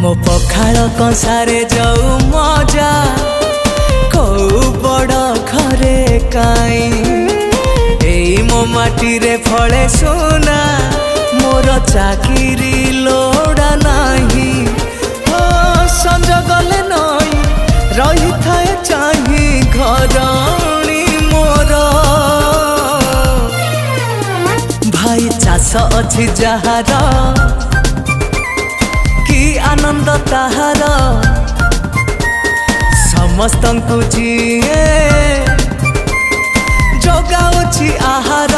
मो पखाड़ कंसारे जाऊ मजा कौ बड़ घरे काई एई मो माटी रे फले सोना मोर चाकिरी लोड़ा नाही संज गले नई रही थाए चाही घरणी मोर भाई चाष अच्छी जहार कि आनंद ताहार समस्त जीए जगाउछि आहार।